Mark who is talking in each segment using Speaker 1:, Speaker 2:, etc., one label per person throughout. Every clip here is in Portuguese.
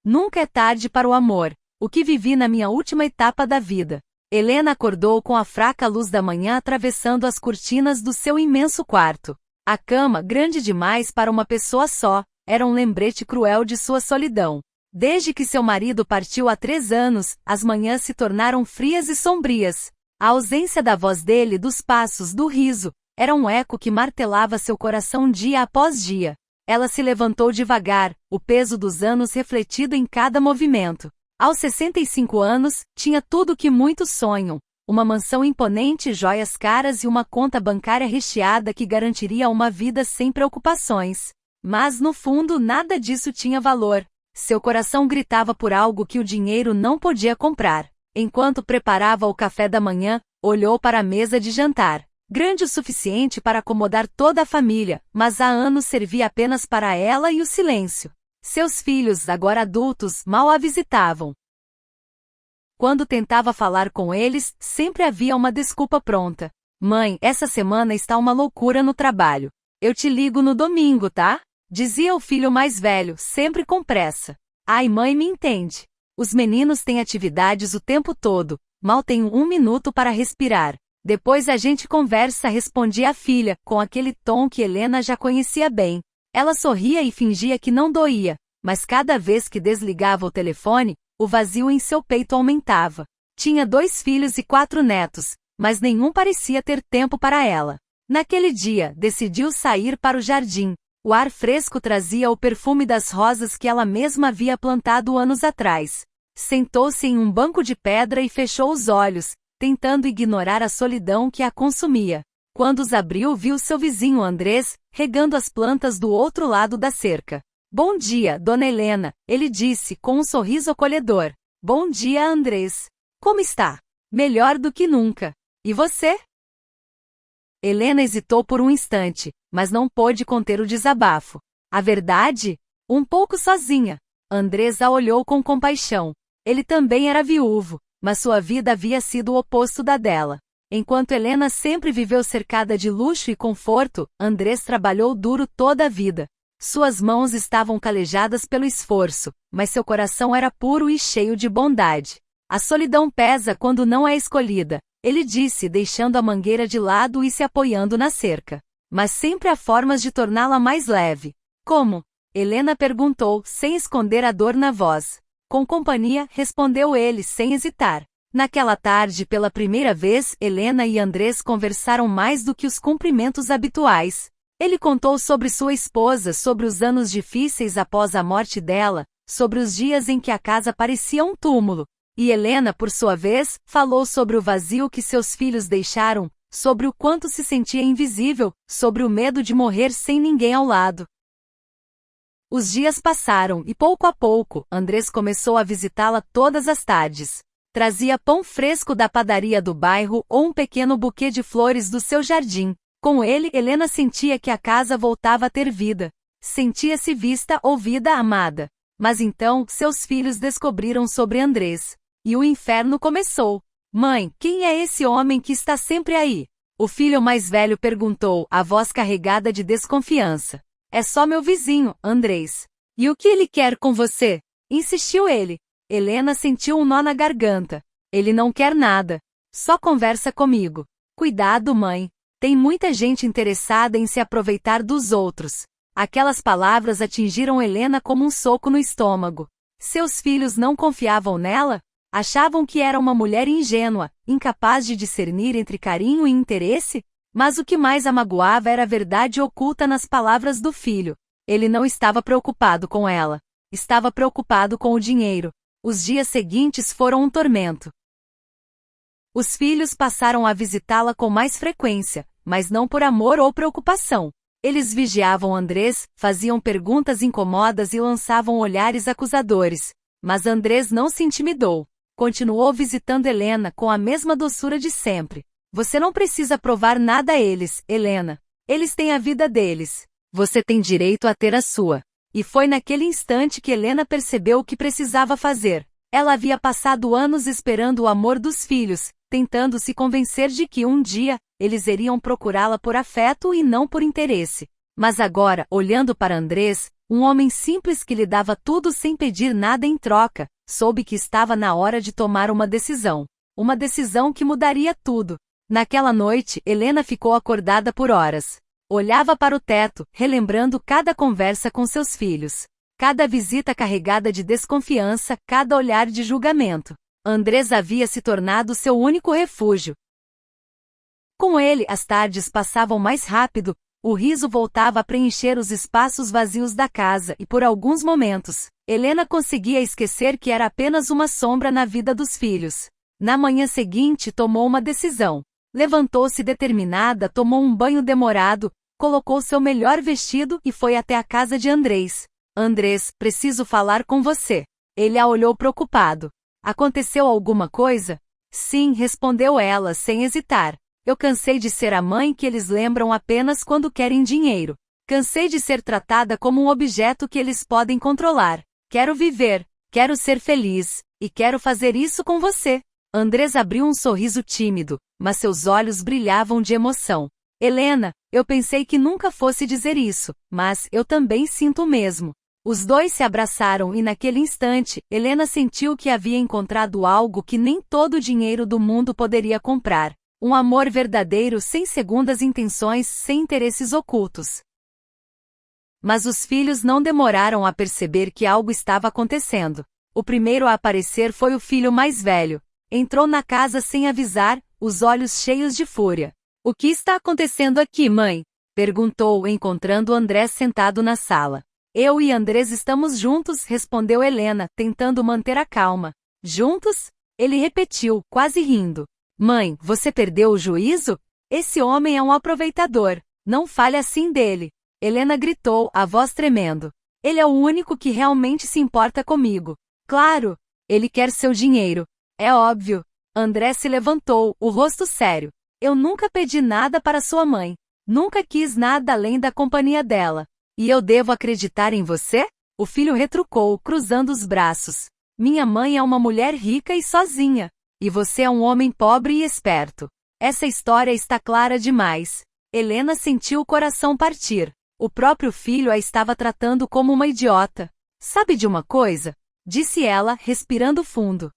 Speaker 1: Nunca é tarde para o amor. O que vivi na minha última etapa da vida. Helena acordou com a fraca luz da manhã atravessando as cortinas do seu imenso quarto. A cama, grande demais para uma pessoa só, era um lembrete cruel de sua solidão. Desde que seu marido partiu há 3 anos, as manhãs se tornaram frias e sombrias. A ausência da voz dele, dos passos, do riso, era um eco que martelava seu coração dia após dia. Ela se levantou devagar, o peso dos anos refletido em cada movimento. Aos 65 anos, tinha tudo o que muitos sonham. Uma mansão imponente, joias caras e uma conta bancária recheada que garantiria uma vida sem preocupações. Mas no fundo nada disso tinha valor. Seu coração gritava por algo que o dinheiro não podia comprar. Enquanto preparava o café da manhã, olhou para a mesa de jantar. Grande o suficiente para acomodar toda a família, mas há anos servia apenas para ela e o silêncio. Seus filhos, agora adultos, mal a visitavam. Quando tentava falar com eles, sempre havia uma desculpa pronta. Mãe, essa semana está uma loucura no trabalho. Eu te ligo no domingo, tá? Dizia o filho mais velho, sempre com pressa. Ai, mãe, me entende. Os meninos têm atividades o tempo todo, mal tenho 1 minuto para respirar. Depois a gente conversa, respondia a filha, com aquele tom que Helena já conhecia bem. Ela sorria e fingia que não doía, mas cada vez que desligava o telefone, o vazio em seu peito aumentava. Tinha 2 filhos e 4 netos, mas nenhum parecia ter tempo para ela. Naquele dia, decidiu sair para o jardim. O ar fresco trazia o perfume das rosas que ela mesma havia plantado anos atrás. Sentou-se em um banco de pedra e fechou os olhos, tentando ignorar a solidão que a consumia. Quando os abriu, viu seu vizinho Andrés, regando as plantas do outro lado da cerca. Bom dia, dona Helena, ele disse com um sorriso acolhedor. Bom dia, Andrés. Como está? Melhor do que nunca. E você? Helena hesitou por um instante, mas não pôde conter o desabafo. A verdade? Um pouco sozinha. Andrés a olhou com compaixão. Ele também era viúvo, mas sua vida havia sido o oposto da dela. Enquanto Helena sempre viveu cercada de luxo e conforto, Andrés trabalhou duro toda a vida. Suas mãos estavam calejadas pelo esforço, mas seu coração era puro e cheio de bondade. A solidão pesa quando não é escolhida, ele disse, deixando a mangueira de lado e se apoiando na cerca. Mas sempre há formas de torná-la mais leve. Como? Helena perguntou, sem esconder a dor na voz. Com companhia, respondeu ele, sem hesitar. Naquela tarde, pela primeira vez, Helena e Andrés conversaram mais do que os cumprimentos habituais. Ele contou sobre sua esposa, sobre os anos difíceis após a morte dela, sobre os dias em que a casa parecia um túmulo. E Helena, por sua vez, falou sobre o vazio que seus filhos deixaram, sobre o quanto se sentia invisível, sobre o medo de morrer sem ninguém ao lado. Os dias passaram e pouco a pouco, Andrés começou a visitá-la todas as tardes. Trazia pão fresco da padaria do bairro ou um pequeno buquê de flores do seu jardim. Com ele, Helena sentia que a casa voltava a ter vida. Sentia-se vista, ouvida, amada. Mas então, seus filhos descobriram sobre Andrés. E o inferno começou. Mãe, quem é esse homem que está sempre aí? O filho mais velho perguntou, a voz carregada de desconfiança. É só meu vizinho, Andrés. E o que ele quer com você? Insistiu ele. Helena sentiu um nó na garganta. Ele não quer nada. Só conversa comigo. Cuidado, mãe. Tem muita gente interessada em se aproveitar dos outros. Aquelas palavras atingiram Helena como um soco no estômago. Seus filhos não confiavam nela? Achavam que era uma mulher ingênua, incapaz de discernir entre carinho e interesse? Mas o que mais a magoava era a verdade oculta nas palavras do filho. Ele não estava preocupado com ela. Estava preocupado com o dinheiro. Os dias seguintes foram um tormento. Os filhos passaram a visitá-la com mais frequência, mas não por amor ou preocupação. Eles vigiavam Andrés, faziam perguntas incômodas e lançavam olhares acusadores. Mas Andrés não se intimidou. Continuou visitando Helena com a mesma doçura de sempre. Você não precisa provar nada a eles, Helena. Eles têm a vida deles. Você tem direito a ter a sua. E foi naquele instante que Helena percebeu o que precisava fazer. Ela havia passado anos esperando o amor dos filhos, tentando se convencer de que um dia, eles iriam procurá-la por afeto e não por interesse. Mas agora, olhando para Andrés, Um homem simples que lhe dava tudo sem pedir nada em troca, soube que estava na hora de tomar uma decisão. Uma decisão que mudaria tudo. Naquela noite, Helena ficou acordada por horas. Olhava para o teto, relembrando cada conversa com seus filhos. Cada visita carregada de desconfiança, cada olhar de julgamento. Andrés havia se tornado seu único refúgio. Com ele, as tardes passavam mais rápido, o riso voltava a preencher os espaços vazios da casa e por alguns momentos, Helena conseguia esquecer que era apenas uma sombra na vida dos filhos. Na manhã seguinte tomou uma decisão. Levantou-se determinada, tomou um banho demorado, colocou seu melhor vestido e foi até a casa de Andrés. Andrés, preciso falar com você. Ele a olhou preocupado. Aconteceu alguma coisa? Sim, respondeu ela sem hesitar. Eu cansei de ser a mãe que eles lembram apenas quando querem dinheiro. Cansei de ser tratada como um objeto que eles podem controlar. Quero viver, quero ser feliz, e quero fazer isso com você. Andrés abriu um sorriso tímido, mas seus olhos brilhavam de emoção. Helena, eu pensei que nunca fosse dizer isso, mas eu também sinto o mesmo. Os dois se abraçaram e naquele instante, Helena sentiu que havia encontrado algo que nem todo o dinheiro do mundo poderia comprar. Um amor verdadeiro sem segundas intenções, sem interesses ocultos. Mas os filhos não demoraram a perceber que algo estava acontecendo. O primeiro a aparecer foi o filho mais velho. Entrou na casa sem avisar, os olhos cheios de fúria. O que está acontecendo aqui, mãe? Perguntou, encontrando Andrés sentado na sala. Eu e Andrés estamos juntos, respondeu Helena, tentando manter a calma. Juntos? Ele repetiu, quase rindo. Mãe, você perdeu o juízo? Esse homem é um aproveitador. Não fale assim dele. Helena gritou, a voz tremendo. Ele é o único que realmente se importa comigo. Claro, ele quer seu dinheiro. É óbvio. Andrés se levantou, o rosto sério. Eu nunca pedi nada para sua mãe. Nunca quis nada além da companhia dela. E eu devo acreditar em você? O filho retrucou, cruzando os braços. Minha mãe é uma mulher rica e sozinha. E você é um homem pobre e esperto. Essa história está clara demais. Helena sentiu o coração partir. O próprio filho a estava tratando como uma idiota. Sabe de uma coisa? Disse ela, respirando fundo.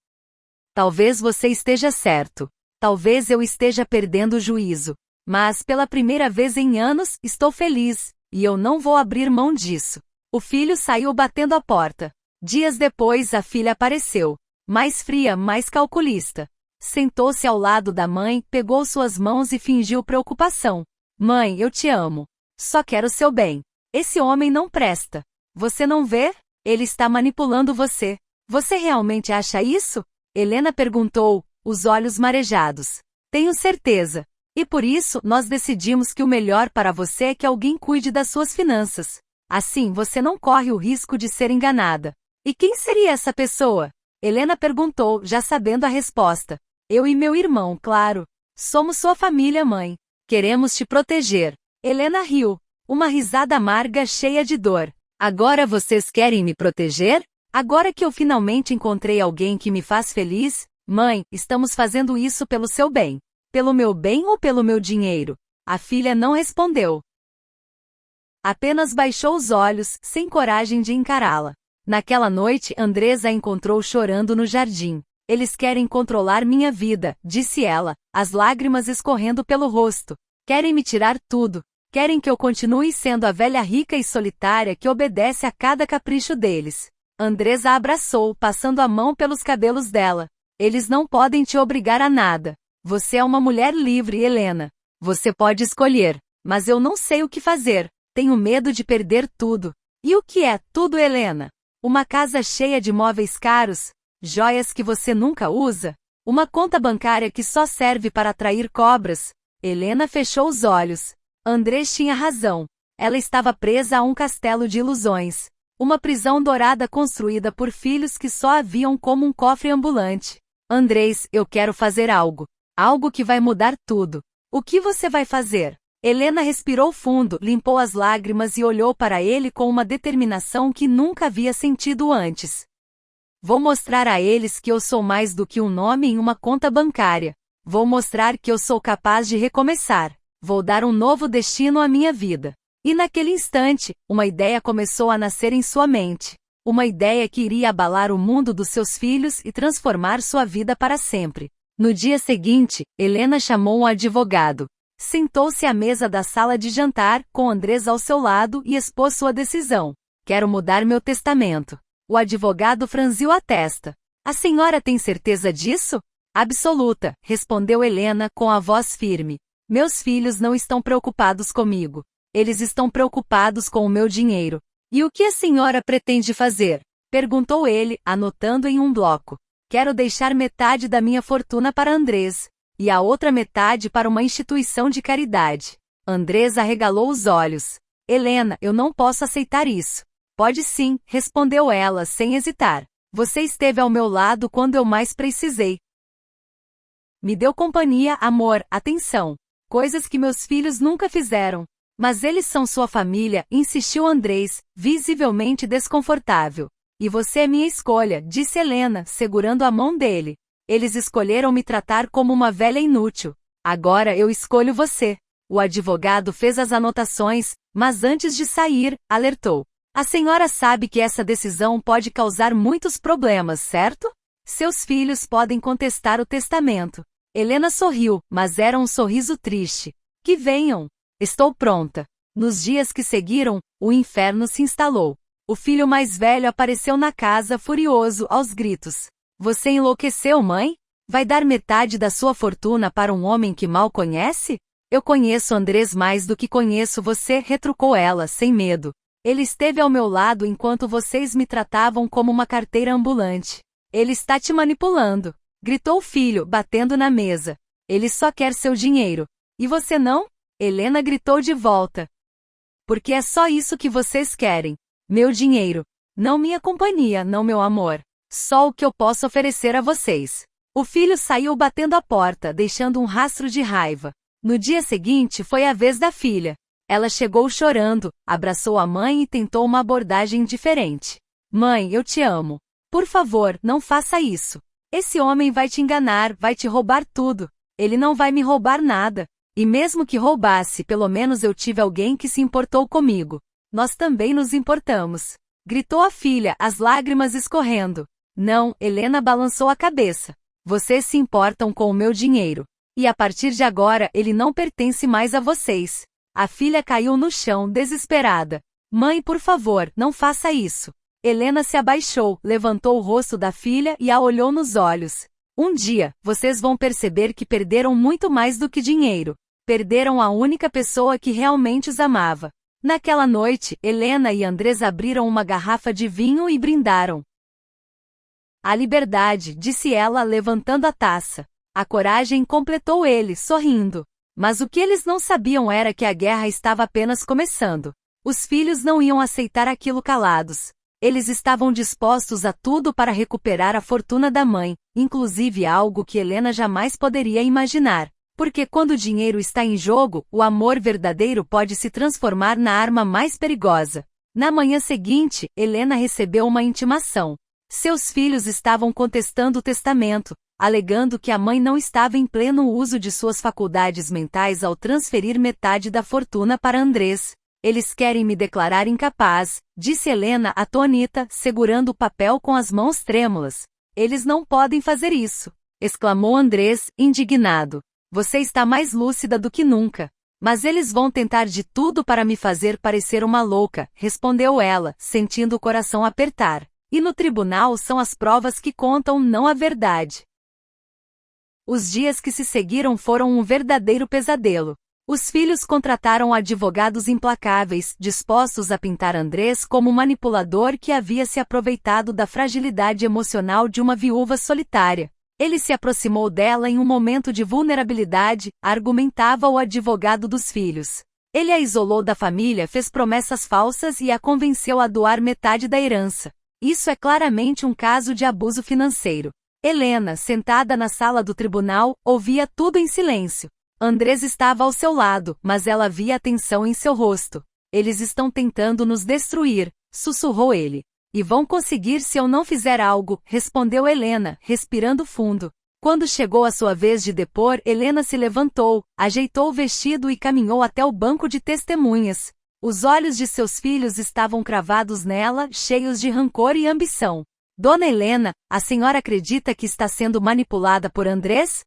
Speaker 1: Talvez você esteja certo. Talvez eu esteja perdendo o juízo. Mas, pela primeira vez em anos, estou feliz. E eu não vou abrir mão disso. O filho saiu batendo a porta. Dias depois a filha apareceu. Mais fria, mais calculista. Sentou-se ao lado da mãe, pegou suas mãos e fingiu preocupação. Mãe, eu te amo. Só quero seu bem. Esse homem não presta. Você não vê? Ele está manipulando você. Você realmente acha isso? Helena perguntou, os olhos marejados. Tenho certeza. E por isso, nós decidimos que o melhor para você é que alguém cuide das suas finanças. Assim você não corre o risco de ser enganada. E quem seria essa pessoa? Helena perguntou, já sabendo a resposta. Eu e meu irmão, claro. Somos sua família, mãe. Queremos te proteger. Helena riu. Uma risada amarga cheia de dor. Agora vocês querem me proteger? Agora que eu finalmente encontrei alguém que me faz feliz? Mãe, estamos fazendo isso pelo seu bem. Pelo meu bem ou pelo meu dinheiro? A filha não respondeu. Apenas baixou os olhos, sem coragem de encará-la. Naquela noite, Andrés a encontrou chorando no jardim. Eles querem controlar minha vida, disse ela, as lágrimas escorrendo pelo rosto. Querem me tirar tudo. Querem que eu continue sendo a velha rica e solitária que obedece a cada capricho deles. Andrés a abraçou, passando a mão pelos cabelos dela. Eles não podem te obrigar a nada. Você é uma mulher livre, Helena. Você pode escolher. Mas eu não sei o que fazer. Tenho medo de perder tudo. E o que é tudo, Helena? Uma casa cheia de móveis caros? Joias que você nunca usa? Uma conta bancária que só serve para atrair cobras? Helena fechou os olhos. Andrés tinha razão. Ela estava presa a um castelo de ilusões. Uma prisão dourada construída por filhos que só a viam como um cofre ambulante. Andrés, eu quero fazer algo. Algo que vai mudar tudo. O que você vai fazer? Helena respirou fundo, limpou as lágrimas e olhou para ele com uma determinação que nunca havia sentido antes. Vou mostrar a eles que eu sou mais do que um nome em uma conta bancária. Vou mostrar que eu sou capaz de recomeçar. Vou dar um novo destino à minha vida. E naquele instante, uma ideia começou a nascer em sua mente. Uma ideia que iria abalar o mundo dos seus filhos e transformar sua vida para sempre. No dia seguinte, Helena chamou um advogado. Sentou-se à mesa da sala de jantar, com Andrés ao seu lado e expôs sua decisão. Quero mudar meu testamento. O advogado franziu a testa. A senhora tem certeza disso? Absoluta, respondeu Helena com a voz firme. Meus filhos não estão preocupados comigo. Eles estão preocupados com o meu dinheiro. E o que a senhora pretende fazer? Perguntou ele, anotando em um bloco. Quero deixar metade da minha fortuna para Andrés, e a outra metade para uma instituição de caridade. Andrés arregalou os olhos. Helena, eu não posso aceitar isso. Pode sim, respondeu ela sem hesitar. Você esteve ao meu lado quando eu mais precisei. Me deu companhia, amor, atenção. Coisas que meus filhos nunca fizeram. Mas eles são sua família, insistiu Andrés, visivelmente desconfortável. E você é minha escolha, disse Helena, segurando a mão dele. Eles escolheram me tratar como uma velha inútil. Agora eu escolho você. O advogado fez as anotações, mas antes de sair, alertou. A senhora sabe que essa decisão pode causar muitos problemas, certo? Seus filhos podem contestar o testamento. Helena sorriu, mas era um sorriso triste. Que venham. Estou pronta. Nos dias que seguiram, o inferno se instalou. O filho mais velho apareceu na casa furioso aos gritos. Você enlouqueceu, mãe? Vai dar metade da sua fortuna para um homem que mal conhece? Eu conheço Andrés mais do que conheço você, retrucou ela, sem medo. Ele esteve ao meu lado enquanto vocês me tratavam como uma carteira ambulante. Ele está te manipulando, gritou o filho, batendo na mesa. Ele só quer seu dinheiro. E você não? Helena gritou de volta. Porque é só isso que vocês querem. Meu dinheiro. Não minha companhia, não meu amor. Só o que eu posso oferecer a vocês. O filho saiu batendo a porta, deixando um rastro de raiva. No dia seguinte foi a vez da filha. Ela chegou chorando, abraçou a mãe e tentou uma abordagem diferente. Mãe, eu te amo. Por favor, não faça isso. Esse homem vai te enganar, vai te roubar tudo. Ele não vai me roubar nada. E mesmo que roubasse, pelo menos eu tive alguém que se importou comigo. Nós também nos importamos. Gritou a filha, as lágrimas escorrendo. Não, Helena balançou a cabeça. Vocês se importam com o meu dinheiro. E a partir de agora ele não pertence mais a vocês. A filha caiu no chão, desesperada. Mãe, por favor, não faça isso. Helena se abaixou, levantou o rosto da filha e a olhou nos olhos. Um dia, vocês vão perceber que perderam muito mais do que dinheiro. Perderam a única pessoa que realmente os amava. Naquela noite, Helena e Andrés abriram uma garrafa de vinho e brindaram. A liberdade, disse ela levantando a taça. A coragem, completou ele, sorrindo. Mas o que eles não sabiam era que a guerra estava apenas começando. Os filhos não iam aceitar aquilo calados. Eles estavam dispostos a tudo para recuperar a fortuna da mãe, inclusive algo que Helena jamais poderia imaginar. Porque quando o dinheiro está em jogo, o amor verdadeiro pode se transformar na arma mais perigosa. Na manhã seguinte, Helena recebeu uma intimação. Seus filhos estavam contestando o testamento, alegando que a mãe não estava em pleno uso de suas faculdades mentais ao transferir metade da fortuna para Andrés. Eles querem me declarar incapaz, disse Helena atônita, segurando o papel com as mãos trêmulas. Eles não podem fazer isso, exclamou Andrés, indignado. Você está mais lúcida do que nunca. Mas eles vão tentar de tudo para me fazer parecer uma louca, respondeu ela, sentindo o coração apertar. E no tribunal são as provas que contam, não a verdade. Os dias que se seguiram foram um verdadeiro pesadelo. Os filhos contrataram advogados implacáveis, dispostos a pintar Andrés como um manipulador que havia se aproveitado da fragilidade emocional de uma viúva solitária. Ele se aproximou dela em um momento de vulnerabilidade, argumentava o advogado dos filhos. Ele a isolou da família, fez promessas falsas e a convenceu a doar metade da herança. Isso é claramente um caso de abuso financeiro. Helena, sentada na sala do tribunal, ouvia tudo em silêncio. Andrés estava ao seu lado, mas ela via a tensão em seu rosto. Eles estão tentando nos destruir, sussurrou ele. E vão conseguir se eu não fizer algo, respondeu Helena, respirando fundo. Quando chegou a sua vez de depor, Helena se levantou, ajeitou o vestido e caminhou até o banco de testemunhas. Os olhos de seus filhos estavam cravados nela, cheios de rancor e ambição. Dona Helena, a senhora acredita que está sendo manipulada por Andrés?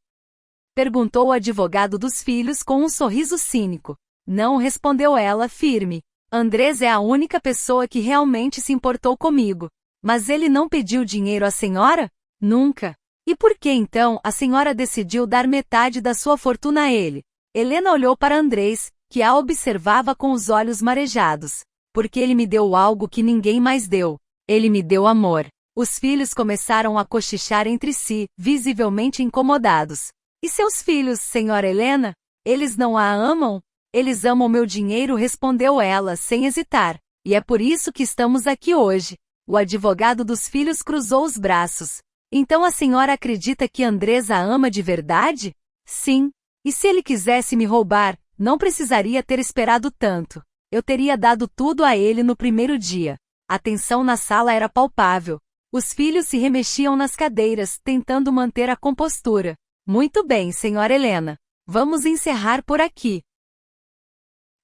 Speaker 1: Perguntou o advogado dos filhos com um sorriso cínico. Não, respondeu ela, firme. Andrés é a única pessoa que realmente se importou comigo. Mas ele não pediu dinheiro à senhora? Nunca. E por que então a senhora decidiu dar metade da sua fortuna a ele? Helena olhou para Andrés, que a observava com os olhos marejados. Porque ele me deu algo que ninguém mais deu. Ele me deu amor. Os filhos começaram a cochichar entre si, visivelmente incomodados. E seus filhos, senhora Helena? Eles não a amam? Eles amam meu dinheiro, respondeu ela, sem hesitar. E é por isso que estamos aqui hoje. O advogado dos filhos cruzou os braços. Então a senhora acredita que Andrés a ama de verdade? Sim. E se ele quisesse me roubar, não precisaria ter esperado tanto. Eu teria dado tudo a ele no primeiro dia. A tensão na sala era palpável. Os filhos se remexiam nas cadeiras, tentando manter a compostura. Muito bem, senhora Helena. Vamos encerrar por aqui.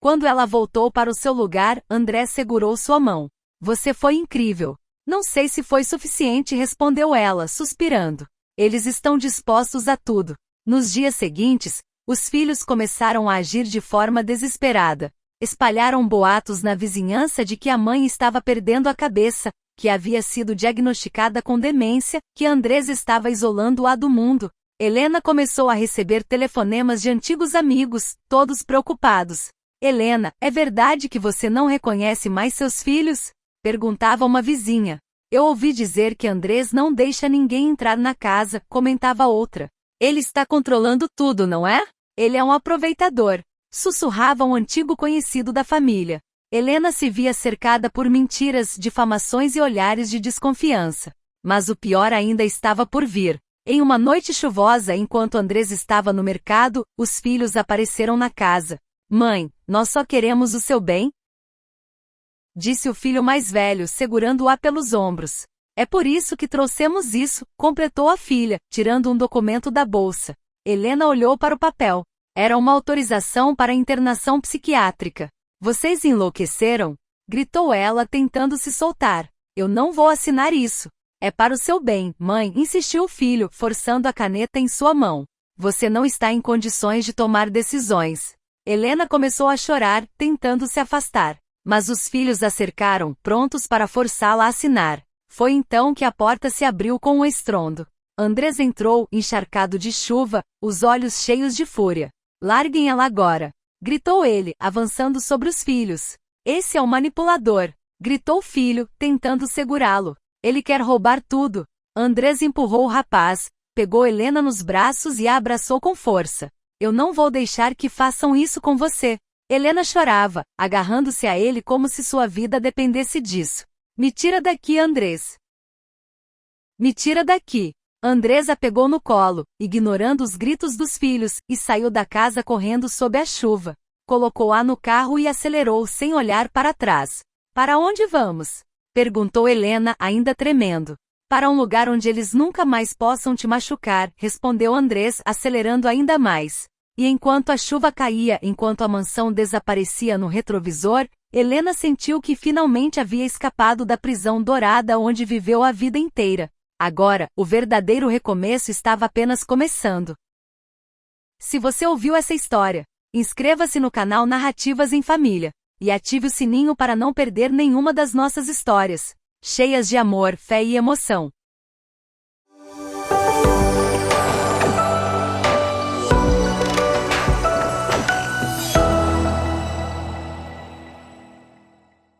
Speaker 1: Quando ela voltou para o seu lugar, Andrés segurou sua mão. Você foi incrível. Não sei se foi suficiente, respondeu ela, suspirando. Eles estão dispostos a tudo. Nos dias seguintes, os filhos começaram a agir de forma desesperada. Espalharam boatos na vizinhança de que a mãe estava perdendo a cabeça, que havia sido diagnosticada com demência, que Andrés estava isolando-a do mundo. Helena começou a receber telefonemas de antigos amigos, todos preocupados. Helena, é verdade que você não reconhece mais seus filhos? Perguntava uma vizinha. Eu ouvi dizer que Andrés não deixa ninguém entrar na casa, comentava outra. Ele está controlando tudo, não é? Ele é um aproveitador. Sussurrava um antigo conhecido da família. Helena se via cercada por mentiras, difamações e olhares de desconfiança. Mas o pior ainda estava por vir. Em uma noite chuvosa, enquanto Andrés estava no mercado, os filhos apareceram na casa. Mãe, nós só queremos o seu bem, disse o filho mais velho, segurando-a pelos ombros. É por isso que trouxemos isso, completou a filha, tirando um documento da bolsa. Helena olhou para o papel. Era uma autorização para internação psiquiátrica. Vocês enlouqueceram? Gritou ela, tentando se soltar. Eu não vou assinar isso. É para o seu bem, mãe, insistiu o filho, forçando a caneta em sua mão. Você não está em condições de tomar decisões. Helena começou a chorar, tentando se afastar. Mas os filhos a cercaram, prontos para forçá-la a assinar. Foi então que a porta se abriu com um estrondo. Andrés entrou, encharcado de chuva, os olhos cheios de fúria. Larguem ela agora! Gritou ele, avançando sobre os filhos. Esse é o manipulador! Gritou o filho, tentando segurá-lo. Ele quer roubar tudo. Andrés empurrou o rapaz, pegou Helena nos braços e a abraçou com força. Eu não vou deixar que façam isso com você. Helena chorava, agarrando-se a ele como se sua vida dependesse disso. Me tira daqui, Andrés. Me tira daqui. Andrés a pegou no colo, ignorando os gritos dos filhos, e saiu da casa correndo sob a chuva. Colocou-a no carro e acelerou sem olhar para trás. Para onde vamos? Perguntou Helena, ainda tremendo. Para um lugar onde eles nunca mais possam te machucar, respondeu Andrés, acelerando ainda mais. E enquanto a chuva caía, enquanto a mansão desaparecia no retrovisor, Helena sentiu que finalmente havia escapado da prisão dourada onde viveu a vida inteira. Agora, o verdadeiro recomeço estava apenas começando. Se você ouviu essa história, inscreva-se no canal Narrativas em Família e ative o sininho para não perder nenhuma das nossas histórias, cheias de amor, fé e emoção.